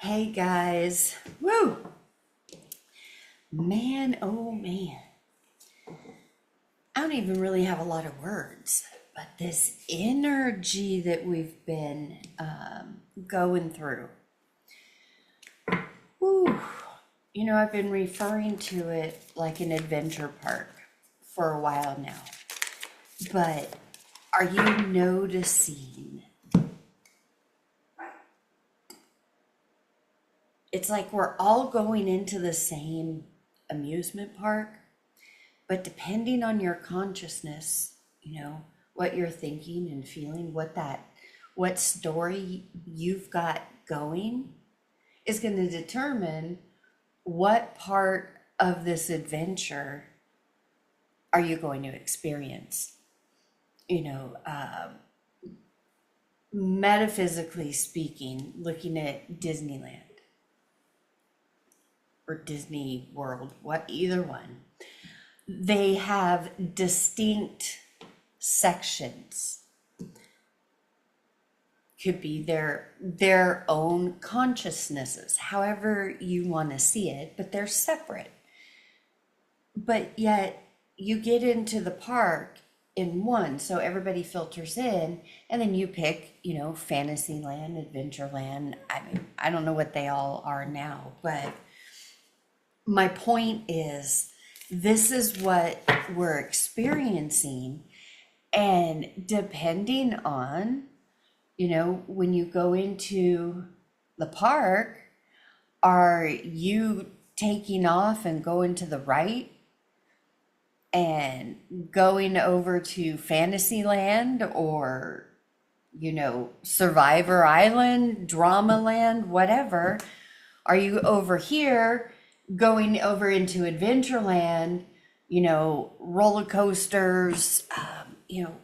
Hey guys, woo! Man, oh man. I don't even really have a lot of words, but this energy that we've been going through. Woo! I've been referring to it like an adventure park for a while now. But are you noticing? It's like we're all going into the same amusement park, but depending on your consciousness, what you're thinking and feeling, what story you've got going is going to determine what part of this adventure are you going to experience. Metaphysically speaking, looking at Disneyland or Disney World, either one, they have distinct sections. Could be their own consciousnesses, however you want to see it, but they're separate. But yet you get into the park in one, so everybody filters in, and then you pick, Fantasyland, Adventureland. I don't know what they all are now, but my point is, this is what we're experiencing. And depending on, when you go into the park, are you taking off and going to the right and going over to Fantasyland or, Survivor Island, Drama Land, whatever? Are you over here going over into Adventureland, roller coasters,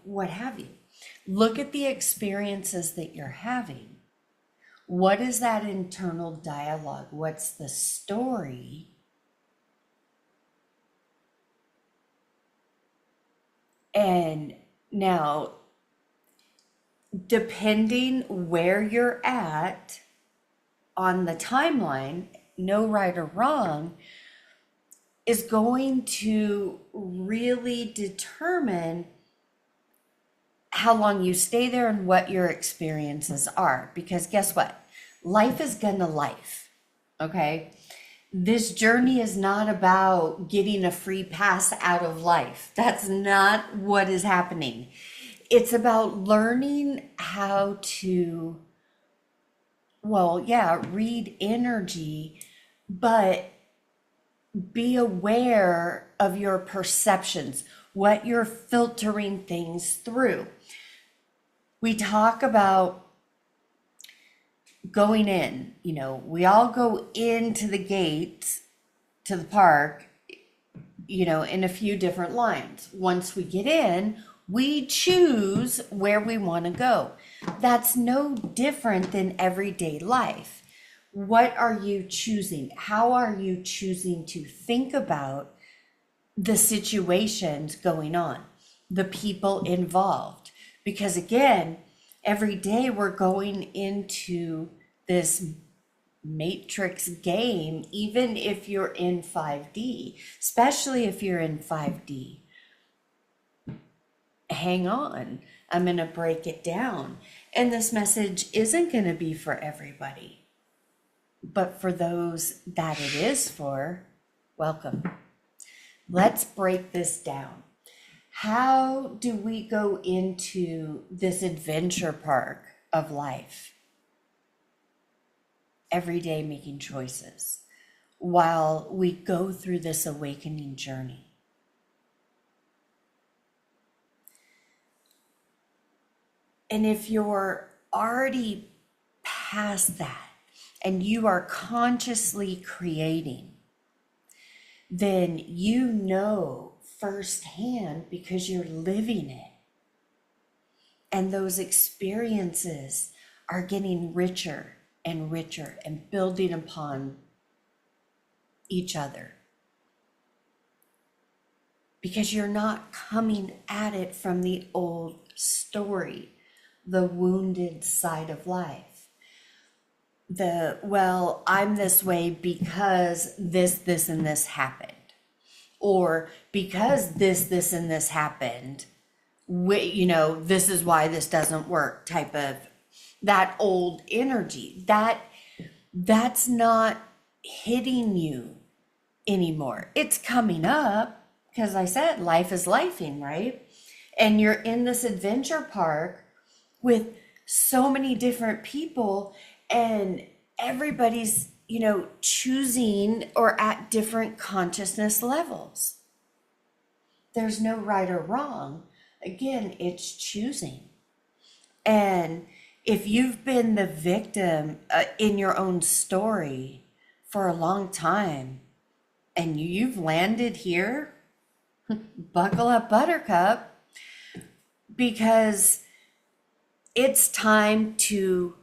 what have you? Look at the experiences that you're having. What is that internal dialogue? What's the story? And now, depending where you're at on the timeline, no right or wrong, is going to really determine how long you stay there and what your experiences are. Because guess what? Life is gonna life, okay? This journey is not about getting a free pass out of life. That's not what is happening. It's about learning how to, read energy, but be aware of your perceptions, what you're filtering things through. We talk about going in, we all go into the gates to the park, in a few different lines. Once we get in, we choose where we want to go. That's no different than everyday life. What are you choosing? How are you choosing to think about the situations going on, the people involved? Because again, every day we're going into this matrix game, even if you're in 5D, especially if you're in 5D. Hang on, I'm going to break it down. And this message isn't going to be for everybody, but for those that it is for, welcome. Let's break this down. How do we go into this adventure park of life? Every day making choices while we go through this awakening journey. And if you're already past that and you are consciously creating, then you know firsthand because you're living it. And those experiences are getting richer and richer and building upon each other. Because you're not coming at it from the old story, the wounded side of life. well, I'm this way because this, and this happened. Or because this, and this happened, this is why this doesn't work type of that old energy. That's not hitting you anymore. It's coming up because I said life is lifing, right? And you're in this adventure park with so many different people, and everybody's, choosing or at different consciousness levels. There's no right or wrong. Again, it's choosing. And if you've been the victim in your own story for a long time and you've landed here, buckle up, buttercup, because it's time to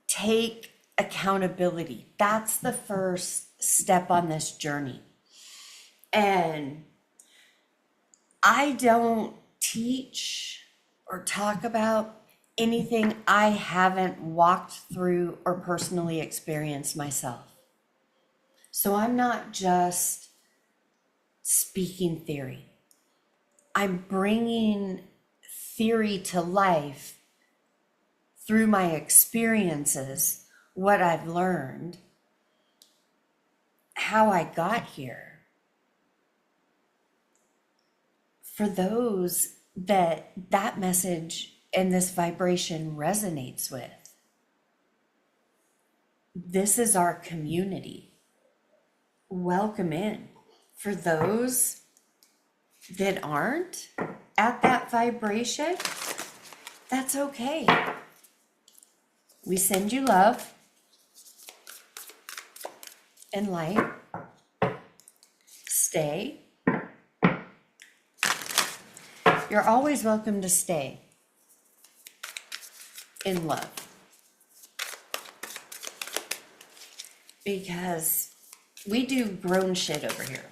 take accountability. That's the first step on this journey. And I don't teach or talk about anything I haven't walked through or personally experienced myself. So I'm not just speaking theory. I'm bringing theory to life through my experiences, what I've learned, how I got here. For those that message and this vibration resonates with, this is our community. Welcome in. For those that aren't at that vibration, that's okay. We send you love and light. Stay. You're always welcome to stay in love. Because we do grown shit over here.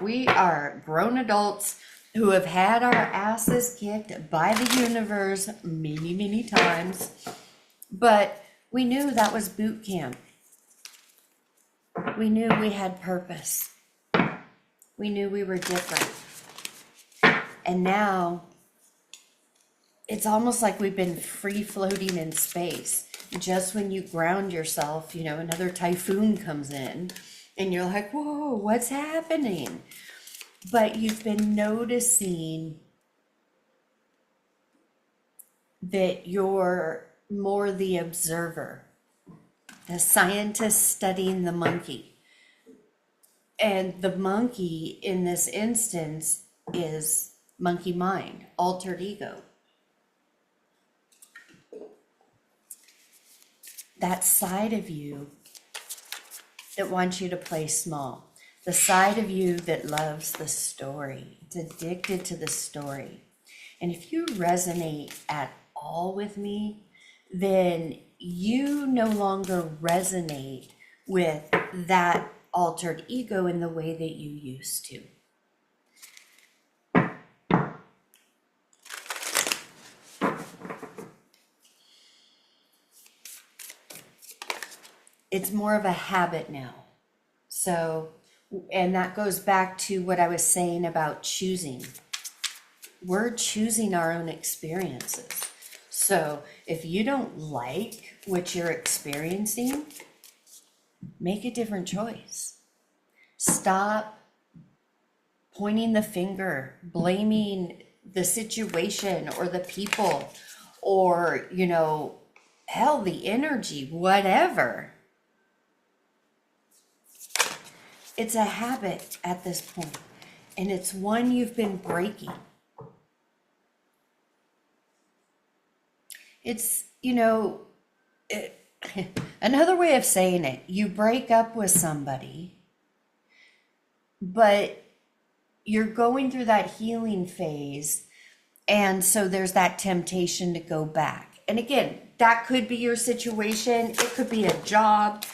We are grown adults who have had our asses kicked by the universe many, many times. But we knew that was boot camp. We knew we had purpose. We knew we were different. And now it's almost like we've been free floating in space. Just when you ground yourself, another typhoon comes in and you're like, whoa, what's happening? But you've been noticing that you're more the observer, the scientist studying the monkey. And the monkey in this instance is monkey mind, altered ego. That side of you that wants you to play small. The side of you that loves the story. It's addicted to the story. And if you resonate at all with me, then you no longer resonate with that altered ego in the way that you used to. It's more of a habit now. So, and that goes back to what I was saying about choosing. We're choosing our own experiences. So if you don't like what you're experiencing, make a different choice. Stop pointing the finger, blaming the situation or the people or, hell, the energy, whatever. It's a habit at this point, and it's one you've been breaking. It's, another way of saying it, you break up with somebody, but you're going through that healing phase, and so there's that temptation to go back. And again, that could be your situation. It could be a job.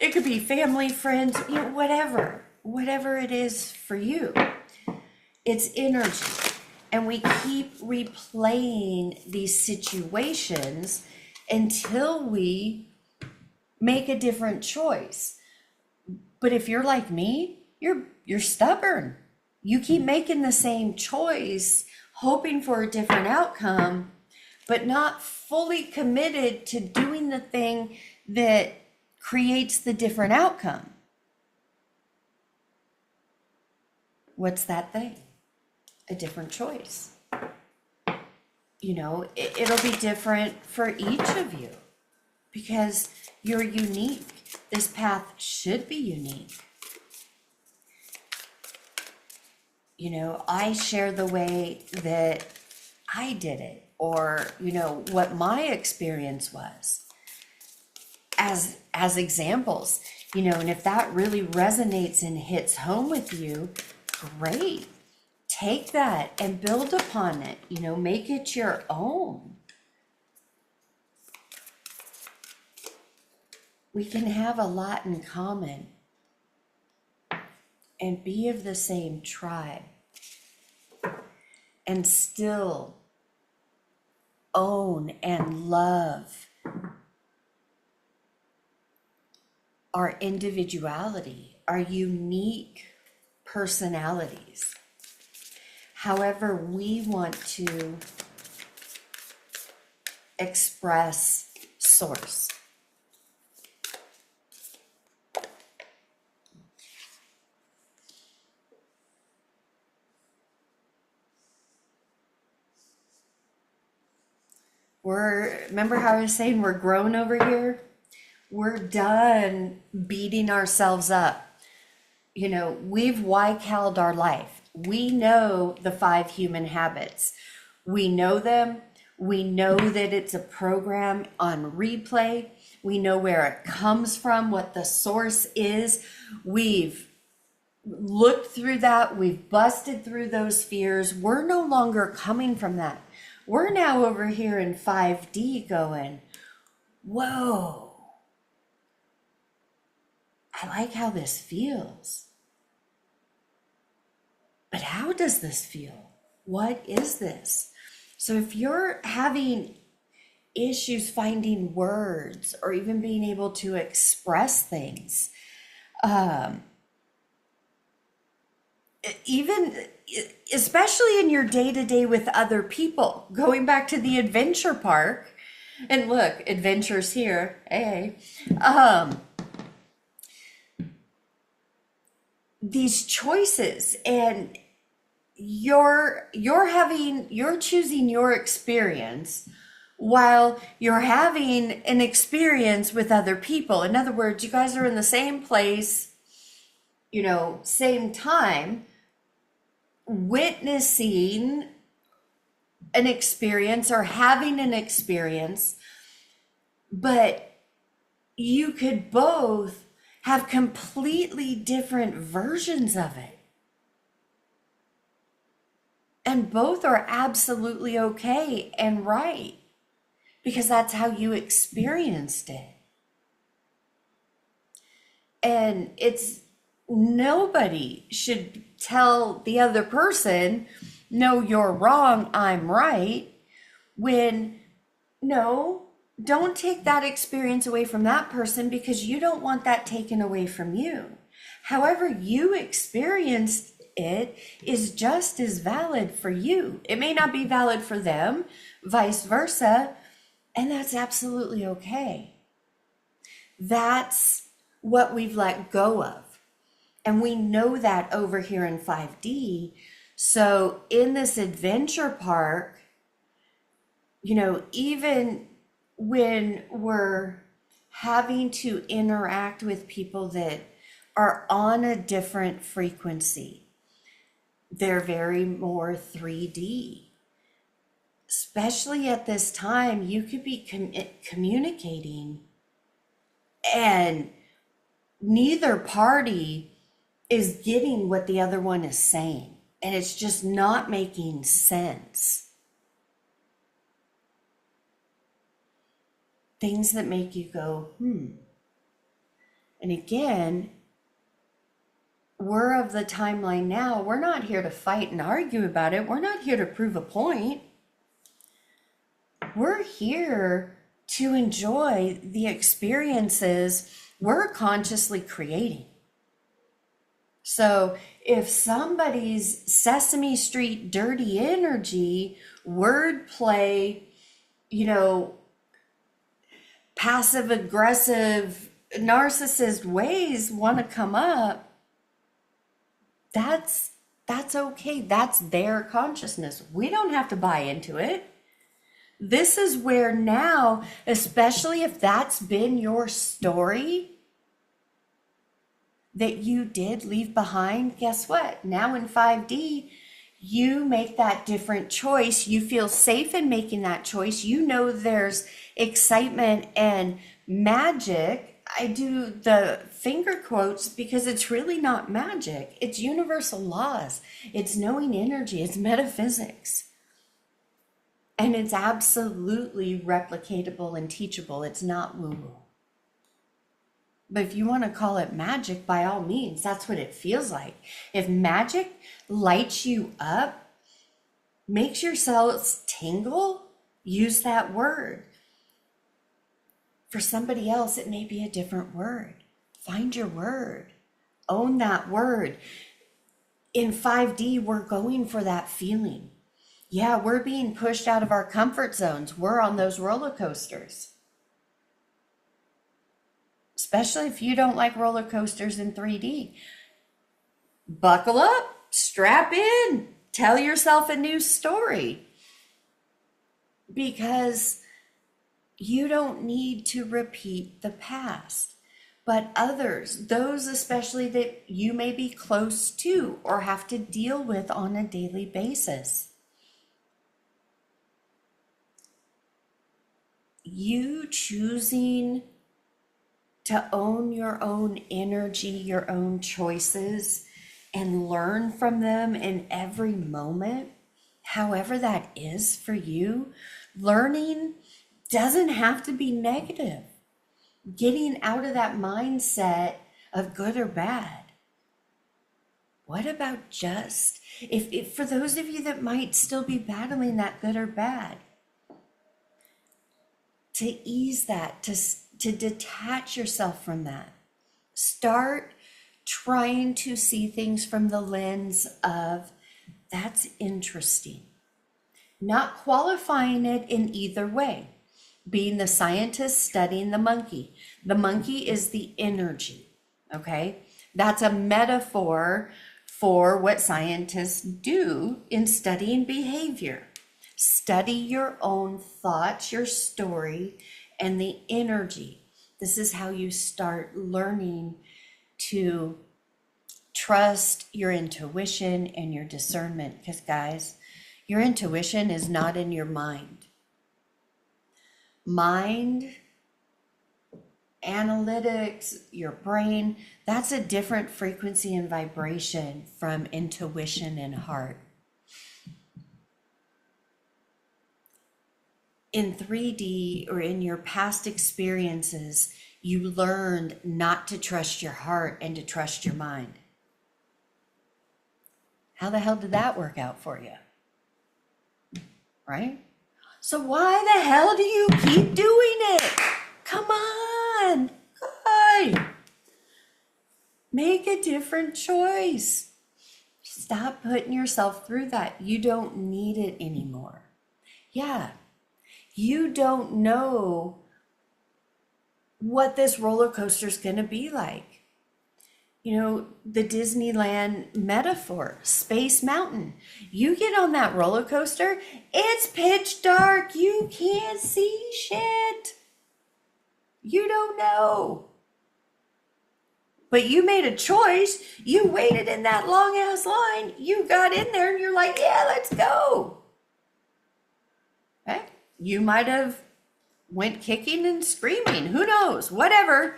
It could be family, friends, whatever it is for you. It's energy. And we keep replaying these situations until we make a different choice. But if you're like me, you're stubborn. You keep making the same choice, hoping for a different outcome, but not fully committed to doing the thing that creates the different outcome. What's that thing? A different choice. You know, it'll be different for each of you because you're unique. This path should be unique. You know, I share the way that I did it, or, you know, what my experience was as examples, you know, and if that really resonates and hits home with you, great. Take that and build upon it, you know, make it your own. We can have a lot in common and be of the same tribe and still own and love our individuality, our unique personalities. However we want to express source. Remember how I was saying we're grown over here? We're done beating ourselves up. You know, we've YCAL'd our life. We know the 5 human habits. We know them. We know that it's a program on replay. We know where it comes from, what the source is. We've looked through that. We've busted through those fears. We're no longer coming from that. We're now over here in 5D going, whoa, I like how this feels. But how does this feel? What is this? So if you're having issues finding words or even being able to express things, even especially in your day-to-day with other people, going back to the adventure park, and look, adventures here, hey, these choices, and you're choosing your experience while you're having an experience with other people. In other words, you guys are in the same place, you know, same time, witnessing an experience or having an experience, but you could both have completely different versions of it. And both are absolutely okay and right, because that's how you experienced it. And it's nobody should tell the other person, no, you're wrong, I'm right, when no, don't take that experience away from that person, because you don't want that taken away from you. However you experienced it is just as valid for you. It may not be valid for them, vice versa, and that's absolutely okay. That's what we've let go of. And we know that over here in 5D. So in this adventure park, you know, even when we're having to interact with people that are on a different frequency, they're very more 3D. Especially at this time, you could be communicating and neither party is getting what the other one is saying. And it's just not making sense. Things that make you go, And again, we're of the timeline now. We're not here to fight and argue about it. We're not here to prove a point. We're here to enjoy the experiences we're consciously creating. So if somebody's Sesame Street dirty energy, wordplay, passive aggressive, narcissist ways want to come up, that's okay. That's their consciousness. We don't have to buy into it. This is where now, especially if that's been your story that you did leave behind, guess what? Now in 5D, you make that different choice. You feel safe in making that choice. You know there's excitement and magic. I do the finger quotes because it's really not magic. It's universal laws. It's knowing energy. It's metaphysics. And it's absolutely replicatable and teachable. It's not woo-woo. But if you want to call it magic, by all means, that's what it feels like. If magic lights you up, makes your cells tingle, use that word. For somebody else, it may be a different word. Find your word. Own that word. In 5D, we're going for that feeling. Yeah, we're being pushed out of our comfort zones. We're on those roller coasters. Especially if you don't like roller coasters in 3D. Buckle up, strap in, tell yourself a new story. Because you don't need to repeat the past. But others, those especially that you may be close to or have to deal with on a daily basis. You choosing to own your own energy, your own choices, and learn from them in every moment, however that is for you. Learning doesn't have to be negative. Getting out of that mindset of good or bad. What about just, if for those of you that might still be battling that good or bad, to ease that, to detach yourself from that. Start trying to see things from the lens of, that's interesting. Not qualifying it in either way. Being the scientist studying the monkey. The monkey is the energy, okay? That's a metaphor for what scientists do in studying behavior. Study your own thoughts, your story, and the energy. This is how you start learning to trust your intuition and your discernment. Because guys, your intuition is not in your mind. Mind, analytics, your brain, that's a different frequency and vibration from intuition and heart. In 3D or in your past experiences, you learned not to trust your heart and to trust your mind. How the hell did that work out for you? Right? So why the hell do you keep doing it? Come on, God. Make a different choice. Stop putting yourself through that. You don't need it anymore. Yeah. You don't know what this roller coaster is going to be like. The Disneyland metaphor, Space Mountain. You get on that roller coaster, it's pitch dark. You can't see shit. You don't know. But you made a choice. You waited in that long ass line. You got in there and you're like, yeah, let's go. Okay? You might have went kicking and screaming. Who knows? Whatever.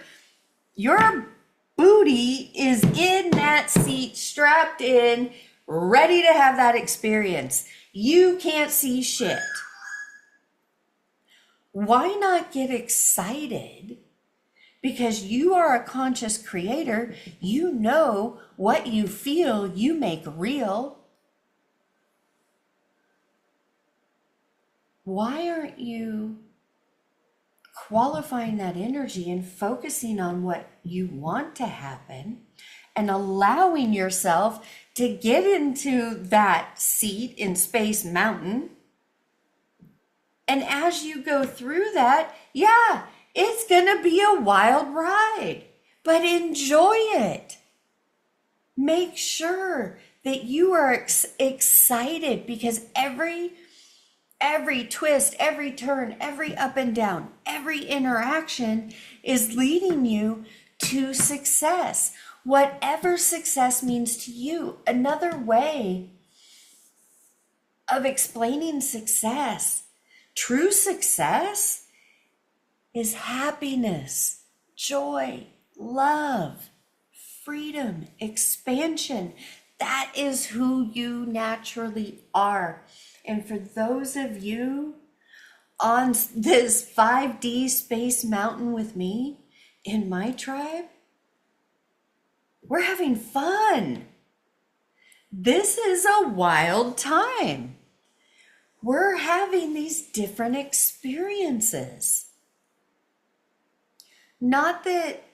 Your booty is in that seat, strapped in, ready to have that experience. You can't see shit. Why not get excited? Because you are a conscious creator. You know what you feel, you make real. Why aren't you qualifying that energy and focusing on what you want to happen and allowing yourself to get into that seat in Space Mountain. And as you go through that, yeah, it's going to be a wild ride, but enjoy it. Make sure that you are excited, because every twist, every turn, every up and down, every interaction is leading you to success. Whatever success means to you. Another way of explaining success, true success, is happiness, joy, love, freedom, expansion. That is who you naturally are. And for those of you on this 5D Space Mountain with me in my tribe, we're having fun. This is a wild time. We're having these different experiences. Not that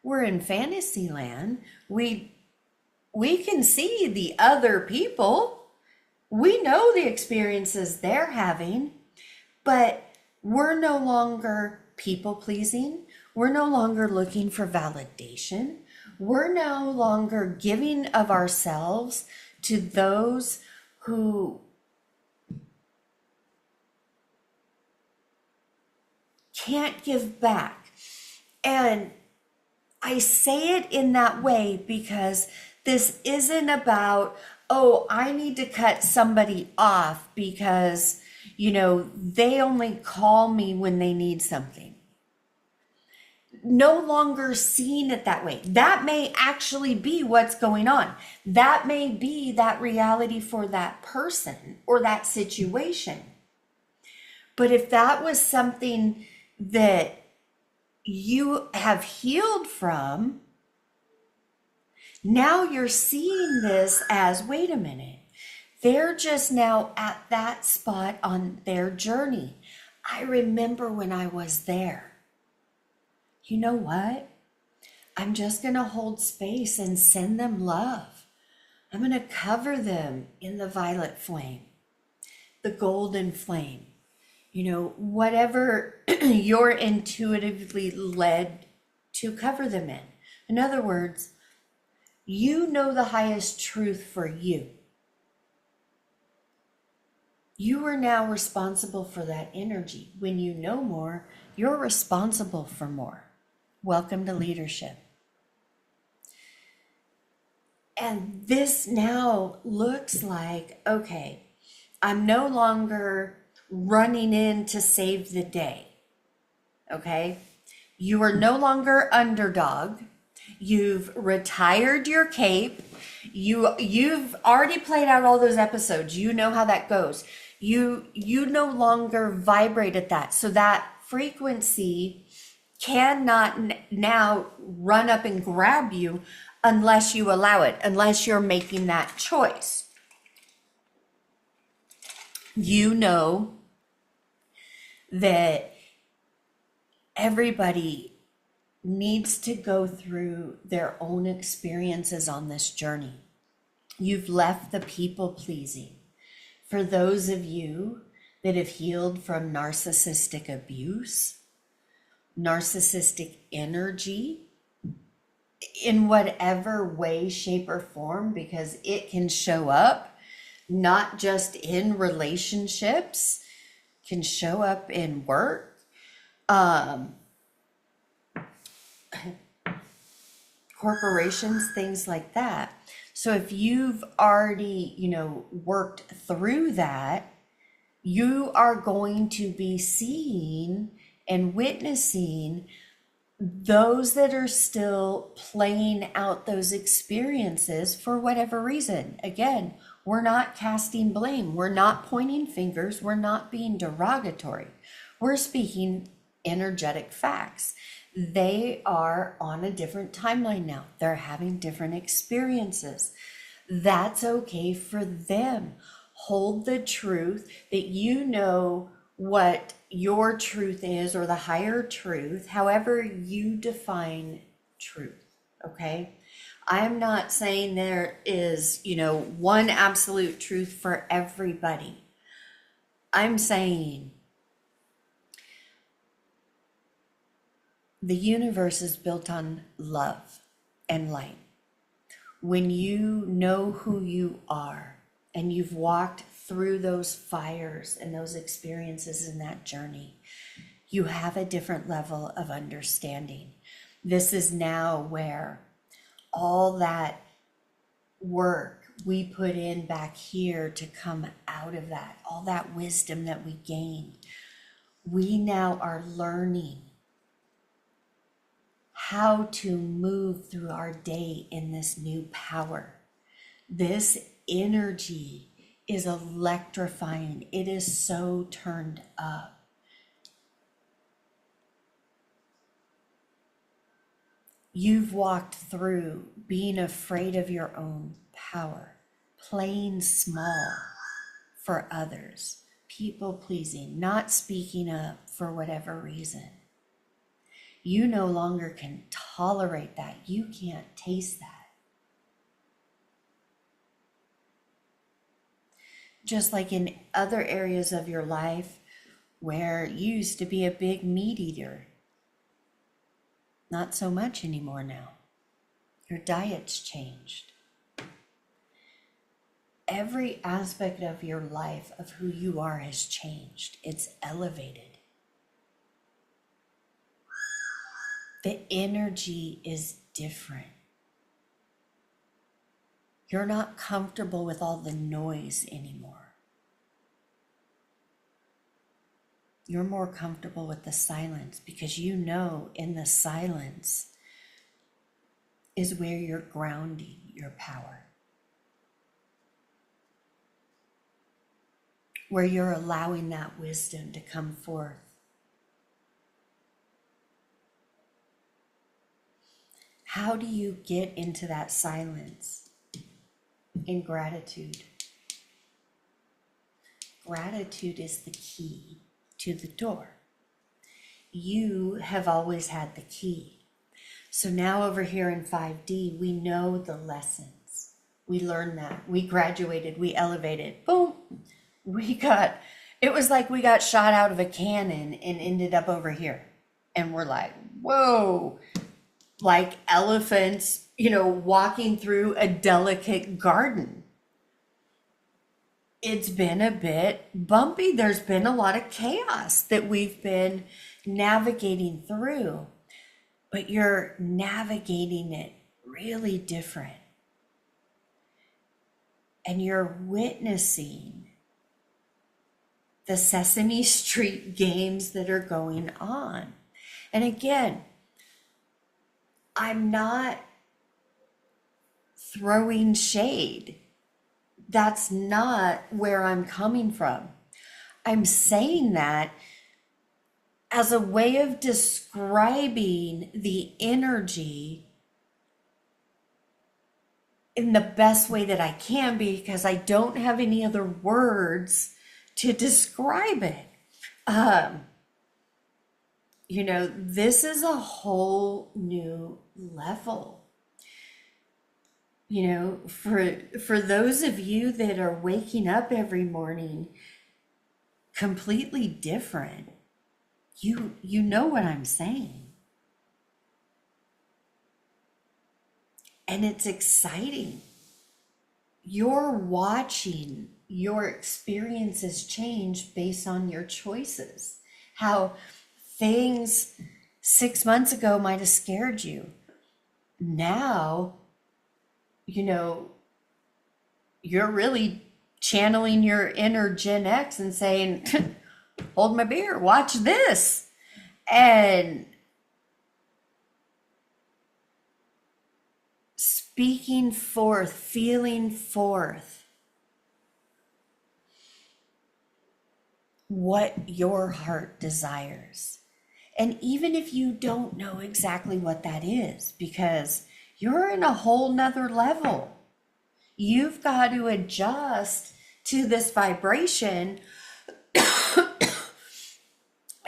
we're in fantasy land. We can see the other people. We know the experiences they're having, but we're no longer people pleasing. We're no longer looking for validation. We're no longer giving of ourselves to those who can't give back. And I say it in that way because this isn't about, oh, I need to cut somebody off because, they only call me when they need something. No longer seeing it that way. That may actually be what's going on. That may be that reality for that person or that situation. But if that was something that you have healed from, now you're seeing this as, wait a minute, they're just now at that spot on their journey. I remember when I was there. You know what? I'm just going to hold space and send them love. I'm going to cover them in the violet flame, the golden flame, whatever you're intuitively led to cover them in. In other words, you know the highest truth for you. You are now responsible for that energy. When you know more, you're responsible for more. Welcome to leadership. And this now looks like, okay, I'm no longer running in to save the day. Okay? You are no longer underdog. You've retired your cape. You've already played out all those episodes. You know how that goes. You no longer vibrate at that. So that frequency cannot now run up and grab you unless you allow it, unless you're making that choice. You know that everybody needs to go through their own experiences on this journey. You've left the people pleasing. For those of you that have healed from narcissistic abuse, narcissistic energy, in whatever way, shape, or form, because it can show up not just in relationships, can show up in work, corporations, things like that. So if you've already, worked through that, you are going to be seeing and witnessing those that are still playing out those experiences for whatever reason. Again, we're not casting blame. We're not pointing fingers. We're not being derogatory. We're speaking energetic facts. They are on a different timeline now. They're having different experiences. That's okay for them. Hold the truth that you know what your truth is, or the higher truth, however you define truth, okay? I'm not saying there is, one absolute truth for everybody. I'm saying the universe is built on love and light. When you know who you are and you've walked through those fires and those experiences in that journey, you have a different level of understanding. This is now where all that work we put in back here to come out of that, all that wisdom that we gained, we now are learning how to move through our day in this new power. This energy is electrifying. It is so turned up. You've walked through being afraid of your own power, playing small for others, people pleasing, not speaking up for whatever reason. You no longer can tolerate that. You can't taste that. Just like in other areas of your life where you used to be a big meat eater, not so much anymore now. Your diet's changed. Every aspect of your life, of who you are, has changed. It's elevated. The energy is different. You're not comfortable with all the noise anymore. You're more comfortable with the silence, because you know in the silence is where you're grounding your power, where you're allowing that wisdom to come forth. How do you get into that silence? In gratitude. Gratitude is the key to the door. You have always had the key. So now over here in 5D, we know the lessons. We learned that. We graduated. We elevated. Boom. It was like we got shot out of a cannon and ended up over here. And we're like, whoa. Like elephants, walking through a delicate garden. It's been a bit bumpy. There's been a lot of chaos that we've been navigating through, but you're navigating it really different. And you're witnessing the Sesame Street games that are going on. And again, I'm not throwing shade. That's not where I'm coming from. I'm saying that as a way of describing the energy in the best way that I can, because I don't have any other words to describe it. This is a whole new level. For those of you that are waking up every morning completely different, you know what I'm saying. And it's exciting. You're watching your experiences change based on your choices. How things 6 months ago might have scared you. Now, you're really channeling your inner Gen X and saying, hold my beer, watch this. And speaking forth, feeling forth what your heart desires. And even if you don't know exactly what that is, because you're in a whole nother level, you've got to adjust to this vibration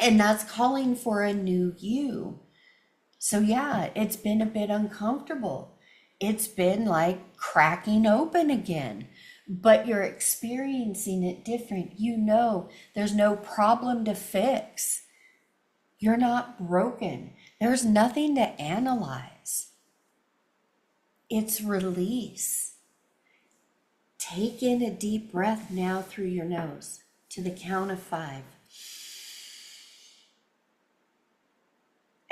And that's calling for a new you. So yeah, it's been a bit uncomfortable. It's been like cracking open again, but you're experiencing it different. You know, there's no problem to fix. You're not broken. There's nothing to analyze. It's release. Take in a deep breath now through your nose to the count of 5.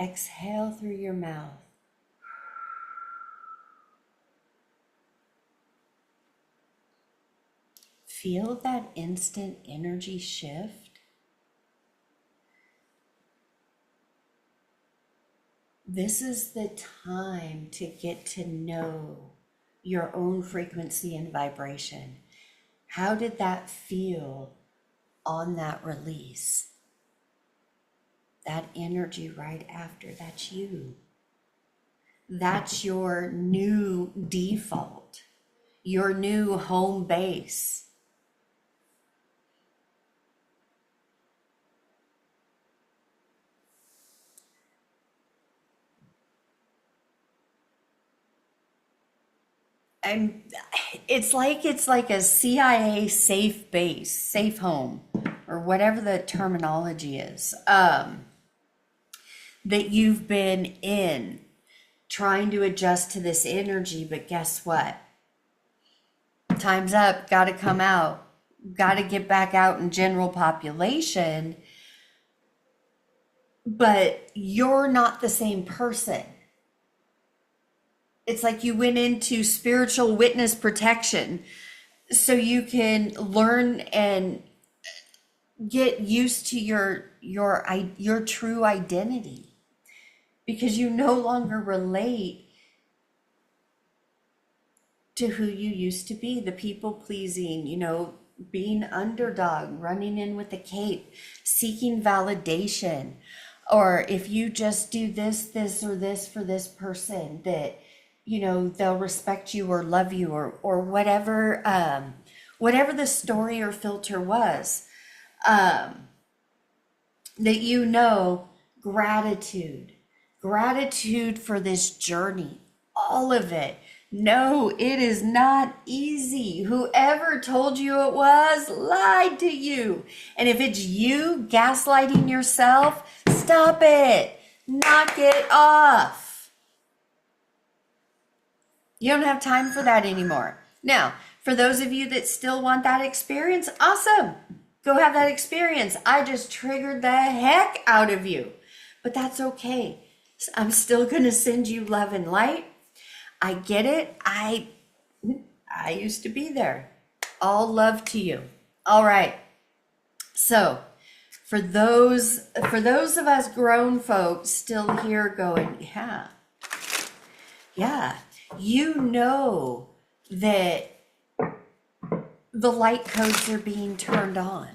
Exhale through your mouth. Feel that instant energy shift. This is the time to get to know your own frequency and vibration. How did that feel on that release? That energy right after, that's you. That's your new default, your new home base. And it's like a CIA safe base, safe home, or whatever the terminology is, that you've been in, trying to adjust to this energy. But guess what? Time's up, got to come out, got to get back out in general population. But you're not the same person. It's like you went into spiritual witness protection so you can learn and get used to your true identity, because you no longer relate to who you used to be, the people pleasing, being underdog, running in with a cape, seeking validation, or if you just do this, or this for this person, that they'll respect you or love you, or whatever the story or filter was, that gratitude for this journey, all of it. No, it is not easy. Whoever told you it was lied to you. And if it's you gaslighting yourself, stop it. Knock it off. You don't have time for that anymore. Now, for those of you that still want that experience, awesome. Go have that experience. I just triggered the heck out of you. But that's okay. I'm still going to send you love and light. I get it. I used to be there. All love to you. All right. So, for those of us grown folks still here going, yeah, you know that the light codes are being turned on.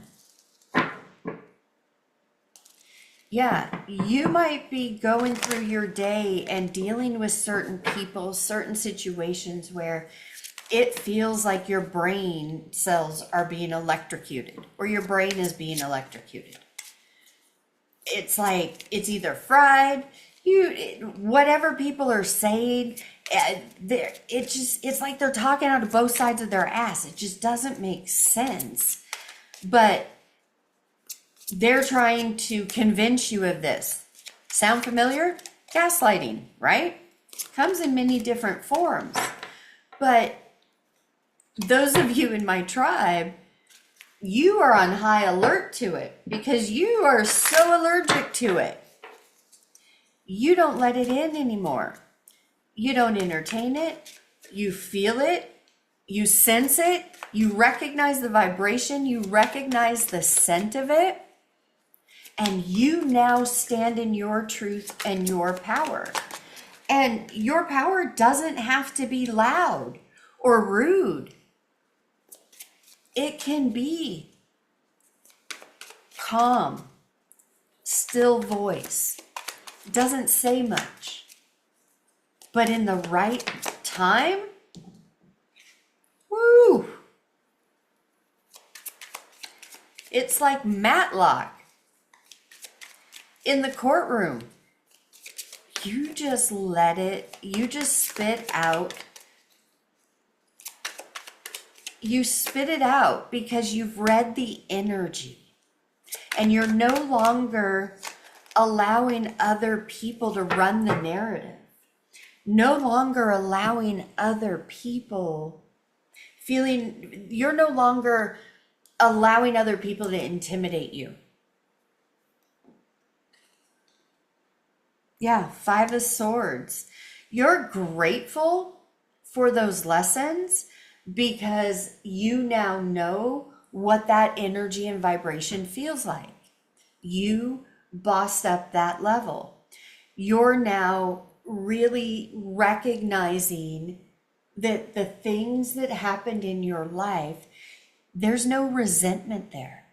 Yeah, you might be going through your day and dealing with certain people, certain situations where it feels like your brain cells are being electrocuted, or your brain is being electrocuted. It's like it's either fried, whatever people are saying, it's like they're talking out of both sides of their ass. It just doesn't make sense. But they're trying to convince you of this. Sound familiar? Gaslighting, right? Comes in many different forms. But those of you in my tribe, you are on high alert to it because you are so allergic to it. You don't let it in anymore. You don't entertain it. You feel it. You sense it. You recognize the vibration. You recognize the scent of it. And you now stand in your truth and your power. And your power doesn't have to be loud or rude. It can be calm, still voice. Doesn't say much. But in the right time, woo! It's like Matlock. in the courtroom. You just let it, you just spit out. You spit it out because you've read the energy, and you're no longer allowing other people to run the narrative. No longer allowing other people you're no longer allowing other people to intimidate you. Yeah, 5 of Swords. You're grateful for those lessons because you now know what that energy and vibration feels like. You bossed up that level. You're now really recognizing that the things that happened in your life, there's no resentment there.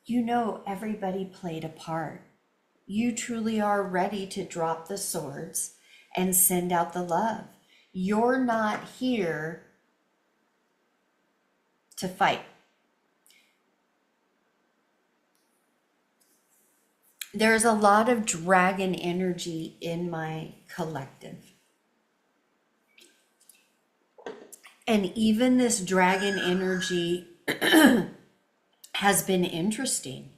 You know everybody played a part. You truly are ready to drop the swords and send out the love. You're not here to fight. There's a lot of dragon energy in my collective. And even this dragon energy has been interesting.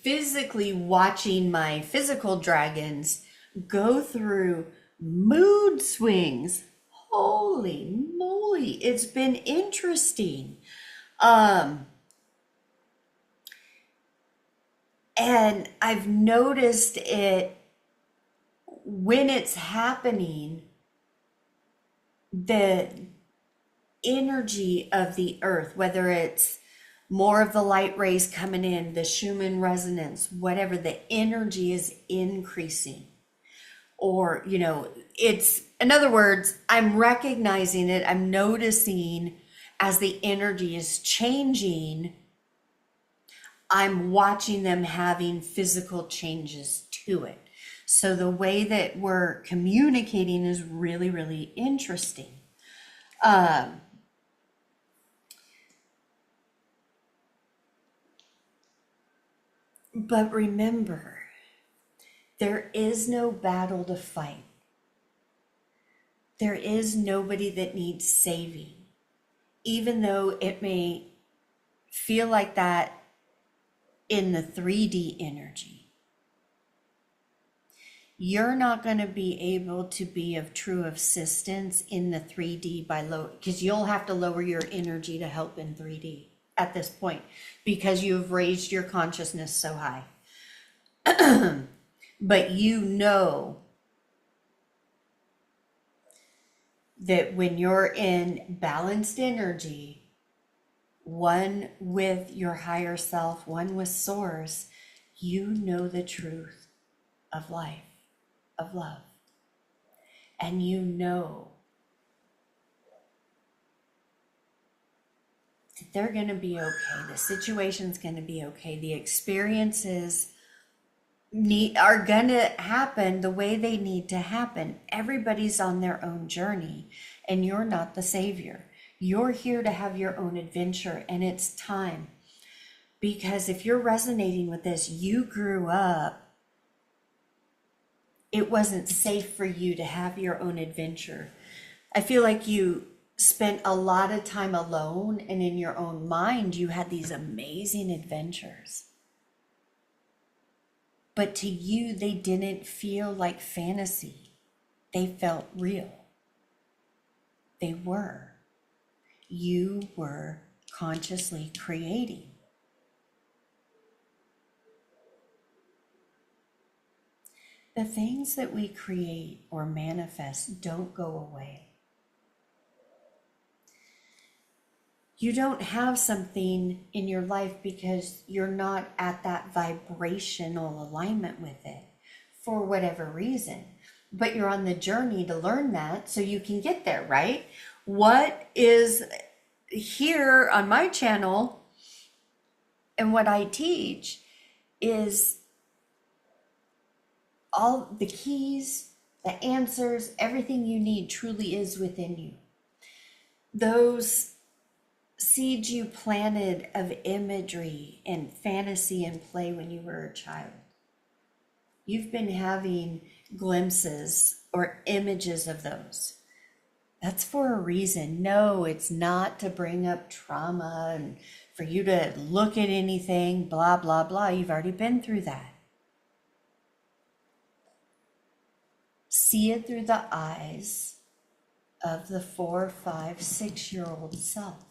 Physically watching my physical dragons go through mood swings. Holy moly, it's been interesting. And I've noticed it when it's happening, the energy of the earth, whether it's more of the light rays coming in, the Schumann resonance, whatever, the energy is increasing. Or, you know, it's, in other words, I'm recognizing it, I'm noticing as the energy is changing, I'm watching them having physical changes to it. So the way that we're communicating is really, really interesting. But remember, there is no battle to fight. There is nobody that needs saving, even though it may feel like that in the 3D energy. You're not going to be able to be of true assistance in the 3D because you'll have to lower your energy to help in 3D at this point, because you've raised your consciousness so high. But you know that when you're in balanced energy, one with your higher self, one with source, you know the truth of life, of love. And you know that they're going to be okay. The situation's going to be okay. The experiences are going to happen the way they need to happen. Everybody's on their own journey, and you're not the savior. You're here to have your own adventure, and it's time. Because if you're resonating with this, you grew up, it wasn't safe for you to have your own adventure. I feel like you spent a lot of time alone, and in your own mind, you had these amazing adventures. But to you, they didn't feel like fantasy. They felt real. They were. You were consciously creating. The things that we create or manifest don't go away. You don't have something in your life because you're not at that vibrational alignment with it for whatever reason. But you're on the journey to learn that so you can get there, right? What is here on my channel and what I teach is all the keys, the answers, everything you need truly is within you. Those seeds you planted of imagery and fantasy and play when you were a child. You've been having glimpses or images of those. That's for a reason. No, it's not to bring up trauma and for you to look at anything, blah, blah, blah. You've already been through that. See it through the eyes of the 4, 5, 6-year-old self.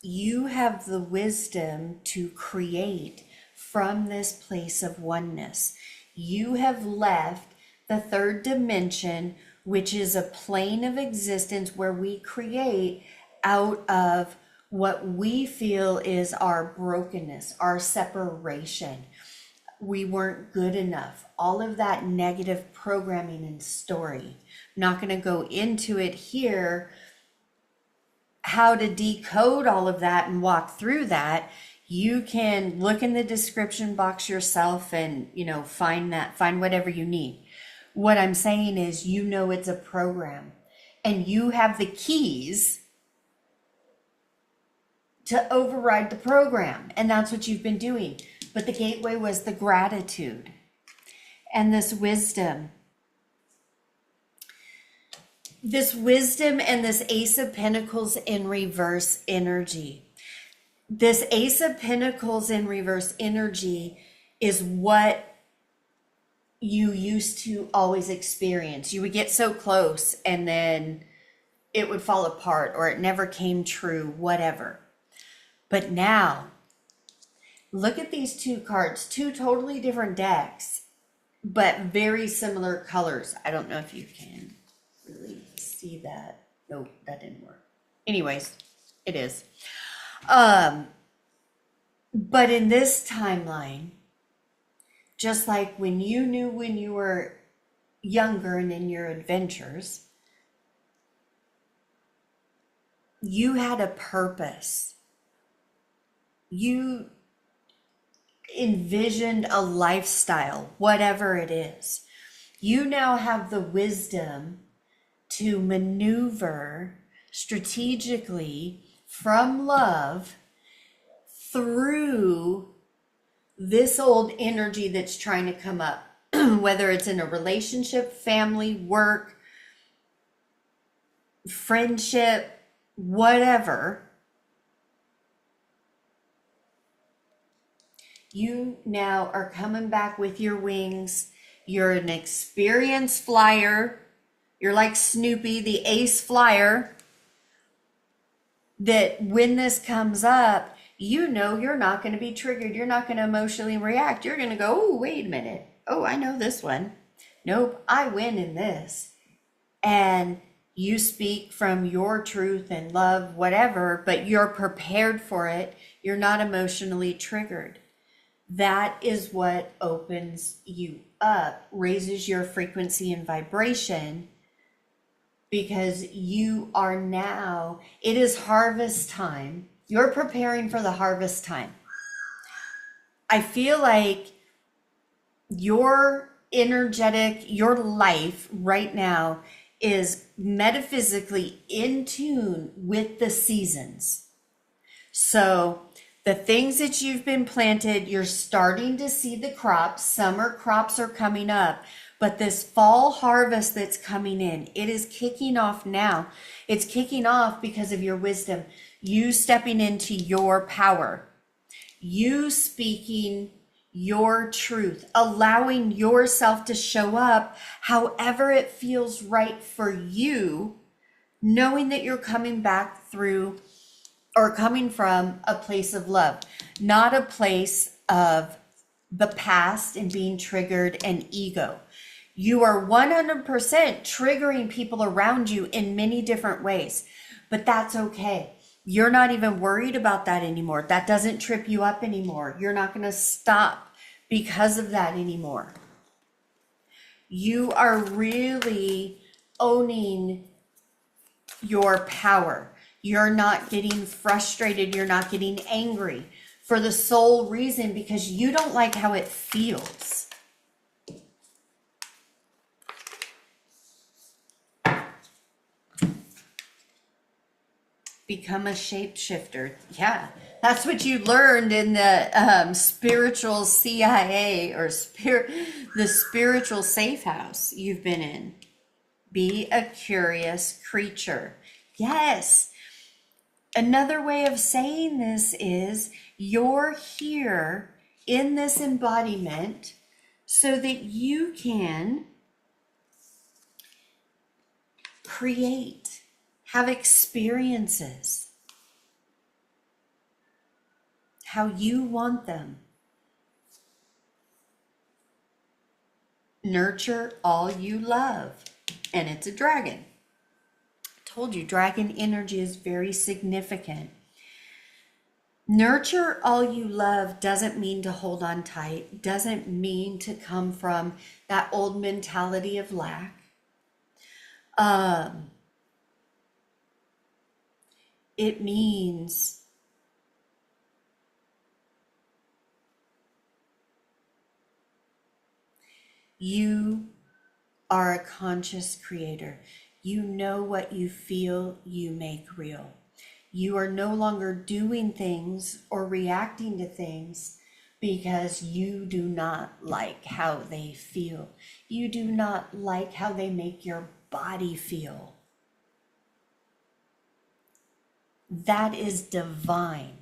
You have the wisdom to create from this place of oneness. You have left the third dimension, which is a plane of existence where we create out of what we feel is our brokenness, our separation. We weren't good enough. All of that negative programming and story. I'm not going to go into it here, how to decode all of that and walk through that. You can look in the description box yourself and, find whatever you need. What I'm saying is, it's a program and you have the keys to override the program. And that's what you've been doing. But the gateway was the gratitude and this wisdom. This wisdom and this Ace of Pentacles in reverse energy. This Ace of Pentacles in reverse energy is what you used to always experience. You would get so close and then it would fall apart or it never came true, whatever. But now, look at these two cards, two totally different decks, but very similar colors. I don't know if you can really see that. Nope, that didn't work. Anyways, it is. But in this timeline, just like when you knew when you were younger and in your adventures, you had a purpose. You envisioned a lifestyle, whatever it is. You now have the wisdom to maneuver strategically from love through this old energy that's trying to come up, whether it's in a relationship, family, work, friendship, whatever. You now are coming back with your wings. You're an experienced flyer. You're like Snoopy, the ace flyer, that when this comes up, you're not going to be triggered. You're not going to emotionally react. You're going to go, oh, wait a minute. Oh, I know this one. Nope, I win in this. And you speak from your truth and love, whatever, but you're prepared for it. You're not emotionally triggered. That is what opens you up, raises your frequency and vibration, because you are now, it is harvest time. You're preparing for the harvest time. I feel like your energetic, your life right now is metaphysically in tune with the seasons. So the things that you've been planted, you're starting to see the crops. Summer crops are coming up, but this fall harvest that's coming in, it is kicking off now. It's kicking off because of your wisdom, you stepping into your power, you speaking your truth, allowing yourself to show up however it feels right for you, knowing that you're coming back through or coming from a place of love, not a place of the past and being triggered and ego. You are 100% triggering people around you in many different ways, but that's okay. You're not even worried about that anymore. That doesn't trip you up anymore. You're not going to stop because of that anymore. You are really owning your power. You're not getting frustrated. You're not getting angry for the sole reason because you don't like how it feels. Become a shapeshifter. Yeah, that's what you learned in the spiritual CIA or the spiritual safe house you've been in. Be a curious creature. Yes. Another way of saying this is you're here in this embodiment so that you can create, have experiences how you want them. Nurture all you love. And it's a dragon. I told you, dragon energy is very significant. Nurture all you love doesn't mean to hold on tight, doesn't mean to come from that old mentality of lack. It means you are a conscious creator. You know what you feel, you make real. You are no longer doing things or reacting to things because you do not like how they feel. You do not like how they make your body feel. That is divine.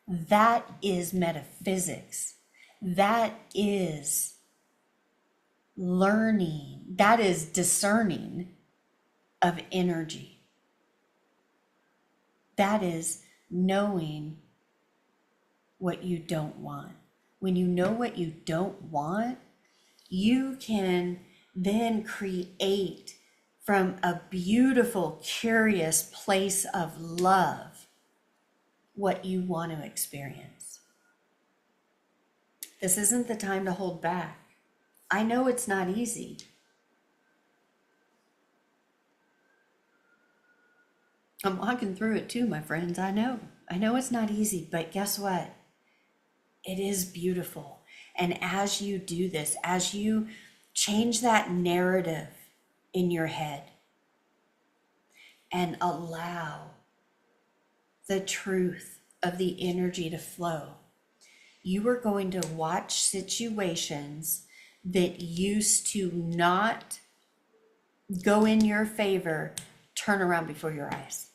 That is metaphysics. That is learning. That is discerning of energy. That is knowing what you don't want. When you know what you don't want, you can then create from a beautiful, curious place of love what you want to experience. This isn't the time to hold back. I know it's not easy. I'm walking through it too, my friends. I know it's not easy, but guess what? It is beautiful. And as you do this, as you change that narrative in your head and allow the truth of the energy to flow, you are going to watch situations that used to not go in your favor turn around before your eyes.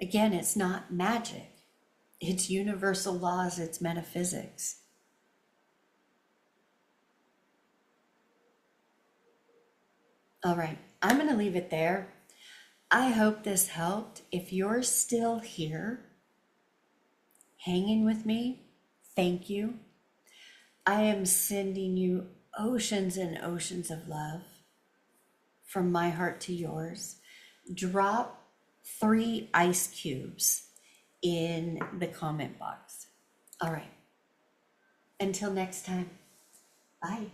Again, it's not magic. It's universal laws, it's metaphysics. All right, I'm going to leave it there. I hope this helped. If you're still here, hanging with me, thank you. I am sending you oceans and oceans of love from my heart to yours. Drop 3 ice cubes in the comment box. All right. Until next time. Bye.